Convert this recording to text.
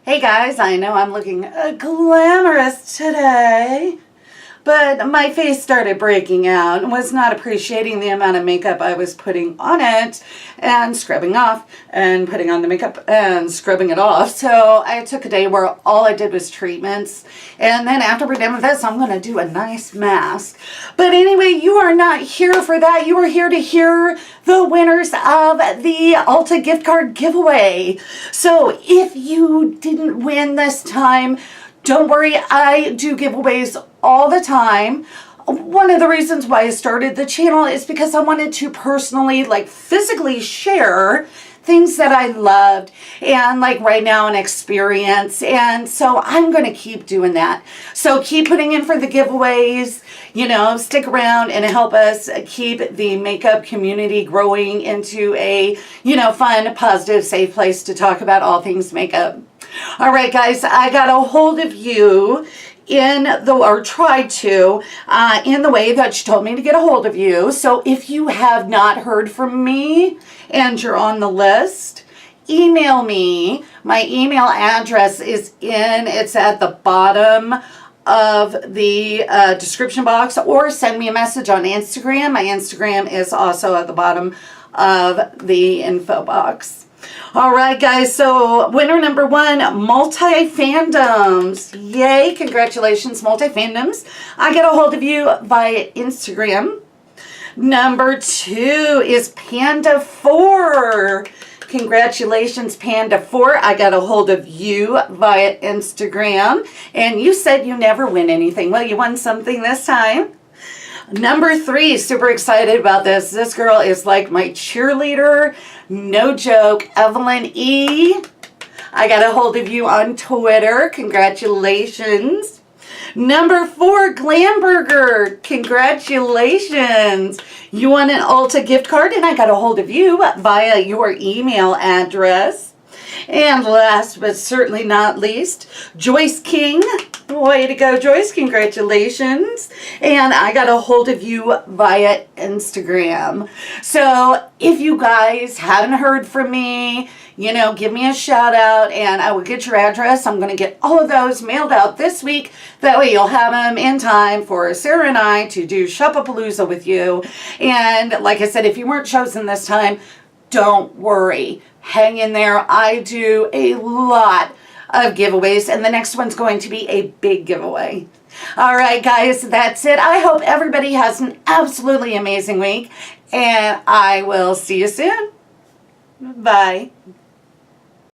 Hey guys, I know I'm looking glamorous today, but my face started breaking out and was not appreciating the amount of makeup I was putting on it and scrubbing off and putting on the makeup and scrubbing it off. So I took a day where all I did was treatments, and then after we're done with this, I'm going to do a nice mask. But anyway, you are not here for that. You are here to hear the winners of the Ulta gift card giveaway. So if you didn't win this time, don't worry, I do giveaways all the time. One of the reasons why I started the channel is because I wanted to personally, physically share things that I loved and right now an experience. And so I'm going to keep doing that. So keep putting in for the giveaways, stick around and help us keep the makeup community growing into a, fun, positive, safe place to talk about all things makeup. All right, guys, I got a hold of you in the way that you told me to get a hold of you. So if you have not heard from me and you're on the list, email me. My email address it's at the bottom of the description box, or send me a message on Instagram. My Instagram is also at the bottom of the info box. All right, guys, so winner number one, multi-fandoms. Yay, congratulations, multi-fandoms. I got a hold of you via Instagram. Number two is Panda4. Congratulations, Panda4. I got a hold of you via Instagram, and you said you never win anything. Well, you won something this time. Number three, super excited about this. This girl is like my cheerleader. No joke. Evelyn E. I got a hold of you on Twitter. Congratulations. Number four, Glamburger. Congratulations. You won an Ulta gift card, and I got a hold of you via your email address. And last but certainly not least, Joyce King. Way to go, Joyce. Congratulations. And I got a hold of you via Instagram. So if you guys haven't heard from me, give me a shout out and I will get your address. I'm going to get all of those mailed out this week. That way you'll have them in time for Sarah and I to do Shopapalooza with you. And like I said, if you weren't chosen this time, don't worry. Hang in there. I do a lot of giveaways, and the next one's going to be a big giveaway. All right, guys, that's it. I hope everybody has an absolutely amazing week, and I will see you soon. Bye.